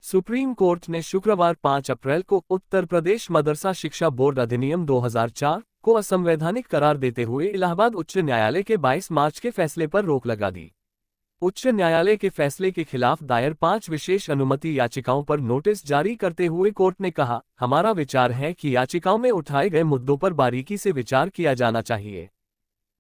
Supreme court ने शुक्रवार 5 अप्रैल को उत्तर प्रदेश मदरसा शिक्षा बोर्ड अधिनियम 2004 को असंवैधानिक करार देते हुए इलाहाबाद उच्च न्यायालय के 22 मार्च के फैसले पर रोक लगा दी। उच्च न्यायालय के फैसले के खिलाफ दायर 5 विशेष अनुमति याचिकाओं पर नोटिस जारी करते हुए कोर्ट ने कहा, हमारा विचार है कि याचिकाओं में उठाए गए मुद्दों पर बारीकी से विचार किया जाना चाहिए।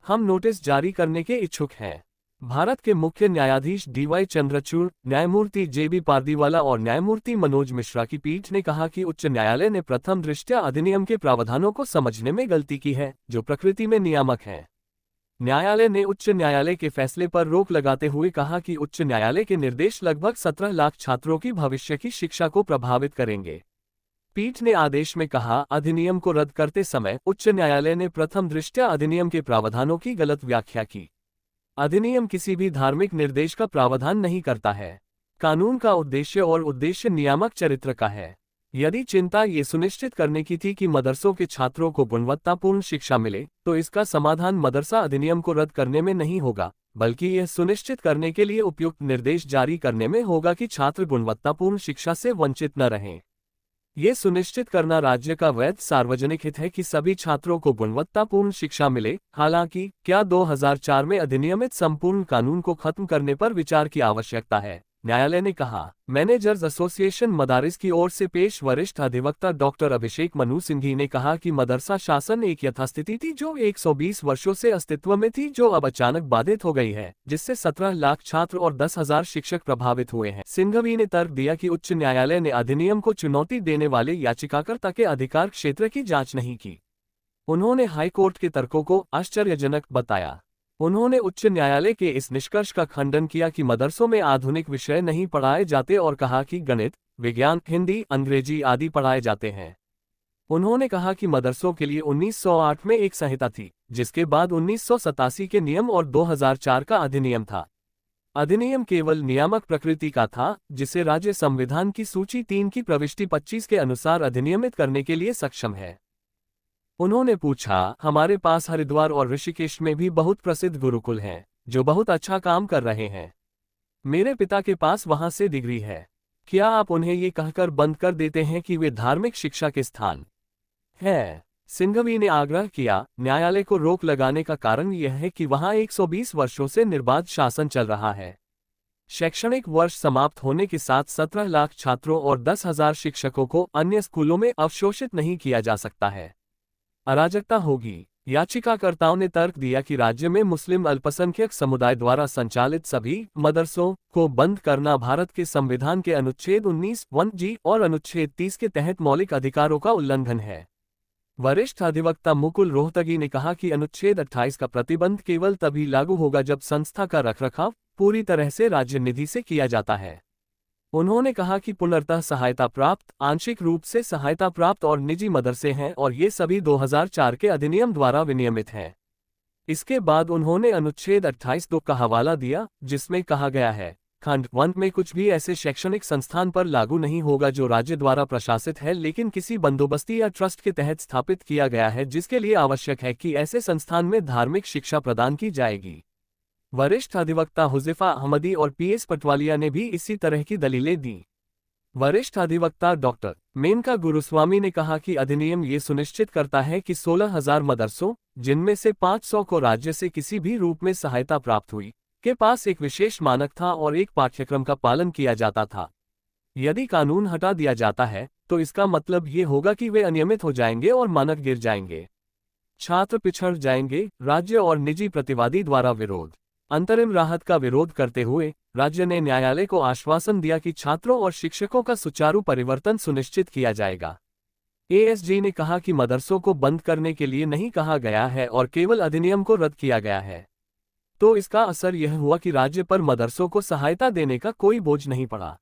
हम नोटिस जारी करने के इच्छुक हैं। भारत के मुख्य न्यायाधीश डीवाई चंद्रचूड़, न्यायमूर्ति जेबी पारदीवाला और न्यायमूर्ति मनोज मिश्रा की पीठ ने कहा कि उच्च न्यायालय ने प्रथम दृष्टया अधिनियम के प्रावधानों को समझने में गलती की है, जो प्रकृति में नियामक हैं। न्यायालय ने उच्च न्यायालय के फैसले पर रोक लगाते हुए कहा कि उच्च न्यायालय के निर्देश लगभग 17 लाख छात्रों की भविष्य की शिक्षा को प्रभावित करेंगे। पीठ ने आदेश में कहा, अधिनियम को रद्द करते समय उच्च न्यायालय ने प्रथम दृष्टया अधिनियम के प्रावधानों की गलत व्याख्या की। अधिनियम किसी भी धार्मिक निर्देश का प्रावधान नहीं करता है। कानून का उद्देश्य नियामक चरित्र का है। यदि चिंता ये सुनिश्चित करने की थी कि मदरसों के छात्रों को गुणवत्तापूर्ण शिक्षा मिले, तो इसका समाधान मदरसा अधिनियम को रद्द करने में नहीं होगा, बल्कि यह सुनिश्चित करने के लिए उपयुक्त निर्देश जारी करने में होगा कि छात्र गुणवत्तापूर्ण शिक्षा से वंचित न रहें। ये सुनिश्चित करना राज्य का वैध सार्वजनिक हित है कि सभी छात्रों को गुणवत्तापूर्ण शिक्षा मिले। हालांकि क्या 2004 में अधिनियमित संपूर्ण कानून को खत्म करने पर विचार की आवश्यकता है? न्यायालय ने कहा। मैनेजर्स एसोसिएशन मदारिस की ओर से पेश वरिष्ठ अधिवक्ता डॉक्टर अभिषेक मनु सिंघी ने कहा कि मदरसा शासन एक यथास्थिति थी जो 120 वर्षों से अस्तित्व में थी, जो अब अचानक बाधित हो गई है, जिससे 17 लाख छात्र और 10,000 शिक्षक प्रभावित हुए हैं। सिंघवी ने तर्क दिया कि उच्च न्यायालय ने अधिनियम को चुनौती देने वाले याचिकाकर्ता के अधिकार क्षेत्र की जांच नहीं की। उन्होंने हाईकोर्ट के तर्कों को आश्चर्यजनक बताया। उन्होंने उच्च न्यायालय के इस निष्कर्ष का खंडन किया कि मदरसों में आधुनिक विषय नहीं पढ़ाए जाते और कहा कि गणित, विज्ञान, हिंदी, अंग्रेजी आदि पढ़ाए जाते हैं। उन्होंने कहा कि मदरसों के लिए 1908 में एक संहिता थी, जिसके बाद 1987 के नियम और 2004 का अधिनियम था। अधिनियम केवल नियामक प्रकृति का था, जिसे राज्य संविधान की सूची 3 की प्रविष्टि 25 के अनुसार अधिनियमित करने के लिए सक्षम है। उन्होंने पूछा, हमारे पास हरिद्वार और ऋषिकेश में भी बहुत प्रसिद्ध गुरुकुल हैं, जो बहुत अच्छा काम कर रहे हैं। मेरे पिता के पास वहां से डिग्री है। क्या आप उन्हें ये कहकर बंद कर देते हैं कि वे धार्मिक शिक्षा के स्थान हैं? सिंघवी ने आग्रह किया। न्यायालय को रोक लगाने का कारण यह है कि वहां 120 वर्षों से निर्बाध शासन चल रहा है। शैक्षणिक वर्ष समाप्त होने के साथ 17 लाख छात्रों और 10,000 शिक्षकों को अन्य स्कूलों में अवशोषित नहीं किया जा सकता है। अराजकता होगी। याचिकाकर्ताओं ने तर्क दिया कि राज्य में मुस्लिम अल्पसंख्यक समुदाय द्वारा संचालित सभी मदरसों को बंद करना भारत के संविधान के अनुच्छेद 19(1)(g) और अनुच्छेद 30 के तहत मौलिक अधिकारों का उल्लंघन है। वरिष्ठ अधिवक्ता मुकुल रोहतगी ने कहा कि अनुच्छेद 28 का प्रतिबंध केवल तभी लागू होगा जब संस्था का रखरखाव पूरी तरह से राज्य निधि से किया जाता है। उन्होंने कहा कि पूर्णतः सहायता प्राप्त, आंशिक रूप से सहायता प्राप्त और निजी मदरसे हैं और ये सभी 2004 के अधिनियम द्वारा विनियमित हैं। इसके बाद उन्होंने अनुच्छेद 28(2) का हवाला दिया, जिसमें कहा गया है, खंड 1 में कुछ भी ऐसे शैक्षणिक संस्थान पर लागू नहीं होगा जो राज्य द्वारा प्रशासित है लेकिन किसी बंदोबस्ती या ट्रस्ट के तहत स्थापित किया गया है, जिसके लिए आवश्यक है कि ऐसे संस्थान में धार्मिक शिक्षा प्रदान की जाएगी। वरिष्ठ अधिवक्ता हुज़ैफा अहमदी और पीएस पटवालिया ने भी इसी तरह की दलीलें दी। वरिष्ठ अधिवक्ता डॉक्टर मेनका गुरुस्वामी ने कहा कि अधिनियम ये सुनिश्चित करता है कि 16,000 मदरसों, जिनमें से 500 को राज्य से किसी भी रूप में सहायता प्राप्त हुई, के पास एक विशेष मानक था और एक पाठ्यक्रम का पालन किया जाता था। यदि कानून हटा दिया जाता है, तो इसका मतलब ये होगा कि वे अनियमित हो जाएंगे और मानक गिर जाएंगे। छात्र पिछड़ जाएंगे। राज्य और निजी प्रतिवादी द्वारा विरोध। अंतरिम राहत का विरोध करते हुए राज्य ने न्यायालय को आश्वासन दिया कि छात्रों और शिक्षकों का सुचारू परिवर्तन सुनिश्चित किया जाएगा। एएसजी ने कहा कि मदरसों को बंद करने के लिए नहीं कहा गया है और केवल अधिनियम को रद्द किया गया है। तो इसका असर यह हुआ कि राज्य पर मदरसों को सहायता देने का कोई बोझ नहीं पड़ा।